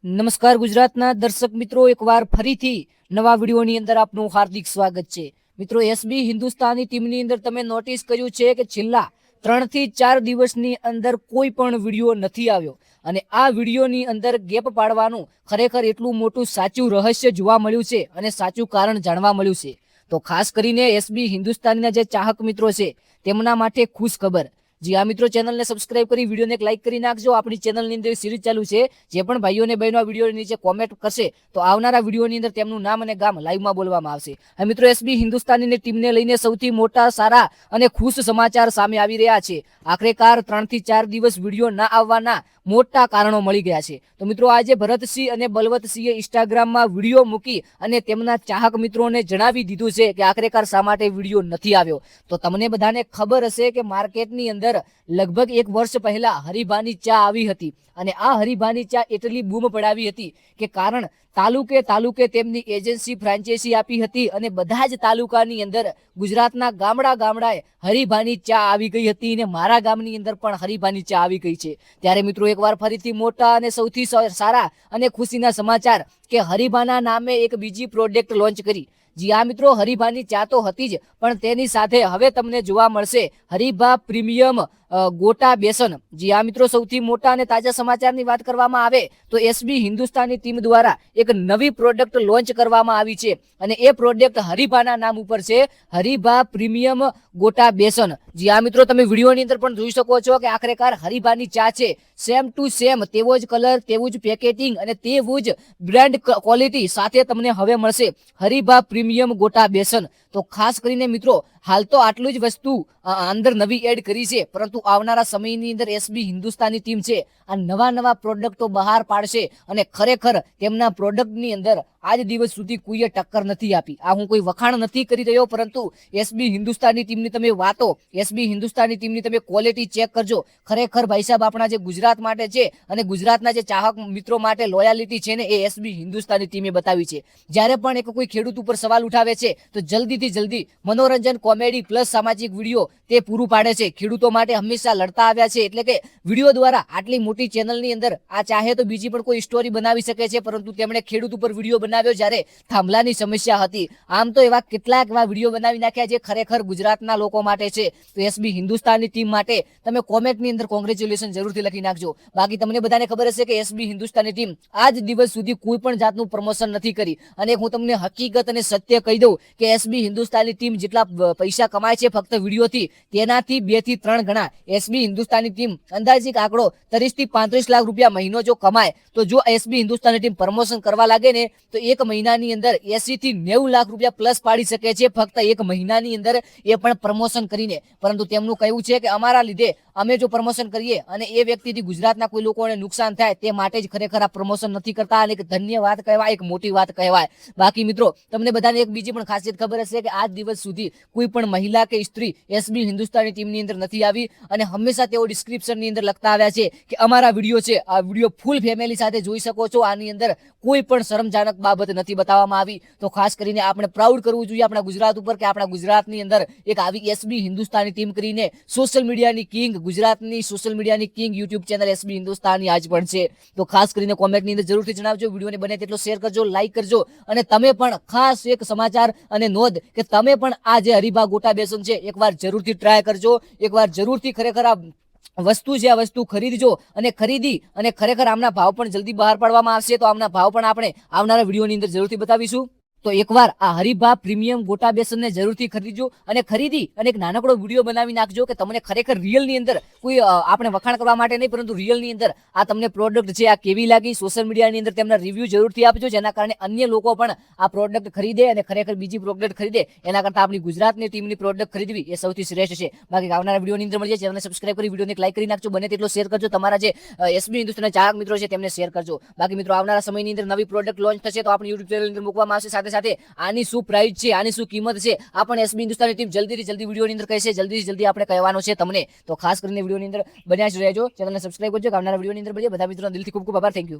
નમસ્કાર ગુજરાતના દર્શક મિત્રો, એકવાર ફરીથી નવા વિડીયોની અંદર આપનું હાર્દિક સ્વાગત છે. મિત્રો, એસબી હિન્દુસ્તાની ટીમની અંદર તમે નોટિસ કર્યું છે કે છેલ્લા 3 થી 4 દિવસની અંદર કોઈ પણ વિડીયો નથી આવ્યો અને આ વિડીયોની અંદર ગેપ પાડવાનું ખરેખર એટલું મોટું સાચું રહસ્ય જોવા મળ્યું છે અને સાચું કારણ જાણવા મળ્યું છે. તો ખાસ કરીને એસબી હિન્દુસ્તાનીના જે ચાહક મિત્રો છે તેમના માટે ખુશ ખબર. જી આ મિત્રો, ચેનલને સબસ્ક્રાઇબ કરી વિડીયોને એક લાઈક કરી નાખજો. આપણી ચેનલની અંદર સિરીઝ ચાલુ છે. જે પણ ભાઈઓ અને બહેનો આ વિડીયોની નીચે કોમેન્ટ કરશે તો આવનારા વિડીયોની અંદર તેમનું નામ અને ગામ લાઈવમાં બોલવામાં આવશે. હવે મિત્રો, એસબી હિન્દુસ્તાનીની ટીમને લઈને સૌથી મોટા, સારા અને ખુશ સમાચાર સામે આવી રહ્યા છે. આખરેકાર 3 થી 4 દિવસ વિડીયો ના આવવાના મોટા કારણો મળી ગયા છે. તો મિત્રો, આજે ભરતસિંહ અને બલવંતસિંહે ઇન્સ્ટાગ્રામમાં વિડીયો મૂકી અને તેમના ચાહક મિત્રોને જણાવી દીધું છે કે આખરેકાર શા માટે વિડીયો નથી આવ્યો. તો તમને બધાને ખબર હશે કે માર્કેટની અંદર લગભગ 1 વર્ષ પહેલા હરિભાની ચા આવી હતી અને આ હરિભાની ચા એટલી બૂમ પડાવી હતી કે કારણ તાલુકે તેમની એજન્સી ફ્રેન્ચાઇઝી આપી હતી અને બધા જ તાલુકાની અંદર ગુજરાતના ગામડાએ હરિભાની ચા આવી ગઈ હતી અને મારા ગામની અંદર પણ હરિભાની ચા આવી ગઈ છે. ત્યારે મિત્રો, એકવાર ફરીથી મોટા અને સૌથી સારા અને ખુશીના સમાચાર કે હરિભાના નામે એક બીજી પ્રોડક્ટ લોન્ચ કરી. જી આ મિત્રો, હરિભાની ચા તો હતી જ, પણ તેની સાથે હવે તમને જોવા મળશે હરિભા પ્રીમિયમ ગોટા બેસન. જી આ મિત્રો, સૌથી મોટા અને તાજા સમાચારની વાત કરવામાં આવે તો એસબી હિન્દુસ્તાની ટીમ દ્વારા એક નવી પ્રોડક્ટ લોન્ચ કરવામાં આવી છે અને એ પ્રોડક્ટ હરિભાના નામ ઉપર છે, હરિભા પ્રીમિયમ ગોટા બેસન. જી આ મિત્રો, તમે વિડીયોની અંદર પણ જોઈ શકો છો કે આખરેકાર હરિભાની ચા છે, સેમ ટુ સેમ તેવો જ કલર, તેવું જ પેકેટિંગ અને તેવું જ બ્રાન્ડ ક્વોલિટી સાથે તમને હવે મળશે હરિભા પ્રીમિયમ ગોટા બેસન. તો ખાસ કરીને મિત્રો, હાલ તો આટલું જ વસ્તુ અંદર નવી એડ કરી છે, પરંતુ આવનારા સમયની અંદર એસબી હિન્દુસ્તાની ટીમ છે આ નવા પ્રોડક્ટો બહાર પાડશે અને ખરેખર તેમના પ્રોડક્ટની અંદર આજ દિવસ સુધી કોઈએ ટક્કર નથી આપી. આ હું કોઈ વખાણ નથી કરી રહ્યો, પરંતુ એસબી હિન્દુસ્તાની ટીમની તમે વાતો, એસબી હિન્દુસ્તાની ટીમની તમે ક્વોલિટી ચેક કરજો. ખરેખર ભાઈ સાહેબ, આપણા જે ગુજરાત માટે છે અને ગુજરાતના જે ચાહક મિત્રો માટે લોયાલિટી છે ને, એ એસબી હિન્દુસ્તાની ટીમે બતાવી છે. જ્યારે પણ એક કોઈ ખેડૂત ઉપર સવાલ ઉઠાવે છે તો જલ્દીથી જલ્દી મનોરંજન, કોમેડી પ્લસ સામાજિક વિડીયો તે પૂરું પાડે છે. ખેડૂતો માટે હંમેશા લડતા આવ્યા છે, એટલે કે વિડીયો દ્વારા આટલી મોટી ચેનલની અંદર આ ચાહે તો બીજી પણ કોઈ સ્ટોરી બનાવી શકે છે, પરંતુ તેમણે ખેડૂત ઉપર વિડીયો બનાવ્યો જ્યારે થાંભલાની સમસ્યા હતી. આમ તો એવા કેટલાક એવા વિડીયો બનાવી નાખ્યા જે ખરેખર ગુજરાતના લોકો માટે છે. તો એસબી હિન્દુસ્તાની ટીમ માટે તમે કોમેન્ટની અંદર કોંગ્રેચ્યુલેશન જરૂરથી લખી નાખજો. બાકી તમને બધાને ખબર હશે કે એસબી હિન્દુસ્તાની ટીમ આજ દિવસ સુધી કોઈ પણ જાતનું પ્રમોશન નથી કરી અને હું તમને હકીકત અને સત્ય કહી દઉં કે એસબી હિન્દુસ્તાની ટીમ જેટલા પૈસા કમાય છે ફક્ત વિડીયોથી, તેનાથી 2 થી 3 ગણા એસબી હિન્દુસ્તાની ટીમ અંદાજિક આંકડો 30 થી 35 લાખ રૂપિયા મહિનો જો કમાય, તો જો એસબી હિન્દુસ્તાની ટીમ પ્રમોશન કરવા લાગે ને તો 1 મહિનાની અંદર 80 થી 90 લાખ રૂપિયા પ્લસ પાડી શકે છે, ફક્ત 1 મહિનાની અંદર, એ પણ પ્રમોશન કરીને. પરંતુ તેમનું કહેવું છે કે અમારા લીધે અમે જો પ્રમોશન કરીએ અને એ વ્યક્તિથી ગુજરાતના કોઈ લોકોને નુકસાન થાય તે માટે જ ખરેખર આ પ્રમોશન નથી કરતા અને એક ધન્યવાદ કહેવાય, એક મોટી વાત કહેવાય. બાકી મિત્રો, તમને બધાને એક બીજી પણ ખાસિયત ખબર હશે કે આજ દિવસ સુધી કોઈ પણ મહિલા કે સ્ત્રી એસબી હિન્દુસ્તાની ટીમની અંદર નથી આવી અને હંમેશા તેઓ ડિસ્ક્રિપ્શનની અંદર લખતા આવ્યા છે કે અમારા વિડીયો છે, આ વિડીયો ફૂલ ફેમિલી સાથે જોઈ શકો છો, આની અંદર કોઈ પણ શરમજનક બાબત નથી બતાવવામાં આવી. તો ખાસ કરીને આપણે પ્રાઉડ કરવું જોઈએ આપણા ગુજરાત ઉપર કે આપણા ગુજરાતની અંદર એક આવી એસબી હિન્દુસ્તાની ટીમ કરીને સોશિયલ મીડિયાની કિંગ, ગુજરાતની સોશિયલ મીડિયાની king YouTube channel SB Hindustani આજ પણ છે. તો ખાસ કરીને કોમેન્ટની અંદર જરૂરથી જણાવજો, વિડીયોને બને તેટલો શેર કરજો, લાઈક કરજો અને તમે પણ ખાસ એક સમાચાર અને નોંધ કે તમે પણ આ જે હરિભા ગોટા બેસન છે એકવાર જરૂરથી ટ્રાય કરજો, એકવાર જરૂરથી ખરેખર આ વસ્તુ છે, આ વસ્તુ ખરીદજો અને ખરીદી અને ખરેખર આમના ભાવ પણ જલ્દી બહાર પાડવામાં આવશે. તો આમના ભાવ પણ આપણે આવનારા વિડીયોની અંદર જરૂરથી બતાવીશું. તો એકવાર આ હરિભા પ્રીમિયમ ગોટા બેસનને જરૂરથી ખરીદજો અને ખરીદી અને એક નાનકડો વિડીયો બનાવી નાખજો કે તમને ખરેખર રિયલની અંદર કોઈ આપણે વખાણ કરવા માટે નહીં, પરંતુ રિયલની અંદર આ તમને પ્રોડક્ટ છે આ કેવી લાગી. સોશિયલ મીડિયાની અંદર તેમના રિવ્યુ જરૂરથી આપજો, જેના કારણે અન્ય લોકો પણ આ પ્રોડક્ટ ખરીદે અને ખરેખર બીજી પ્રોડક્ટ ખરીદે. એના કરતાં આપણી ગુજરાતની ટીમની પ્રોડક્ટ ખરીદવી એ સૌથી શ્રેષ્ઠ છે. બાકી આવનારા વિડીયોની અંદર મળીએ. ચેનલને સબસ્ક્રાઇબ કરી વિડીયોને લાઈક કરી નાખજો, બને તેટલો શેર કરજો, તમારા જે એસબી હિન્દુસ્તાનના ચાહક મિત્રો છે તેમને શેર કરજો. બાકી મિત્રો, આવનારા સમયની અંદર નવી પ્રોડક્ટ લોન્ચ થશે તો આપણી યુટ્યુબ ચેનલની અંદર મૂકવામાં આવશે. સાથે આની શું પ્રાઇસ છે, આની શું કિંમત છે, આ પણ એસબી હિન્દુસ્તાની ટીમ જલ્દીથી જલ્દી વિડીયોની અંદર કહેશે, જલ્દીથી જલ્દી આપણે કહેવાનો છે તમને. તો ખાસ કરીને વિડીયોની અંદર બન્યા જ રહેજો, ચેનલને સબસ્ક્રાઇબ કરજો. આવનારા વિડીયોની અંદર બધા મિત્રો દિલથી ખૂબ ખૂબ આભાર. Thank you.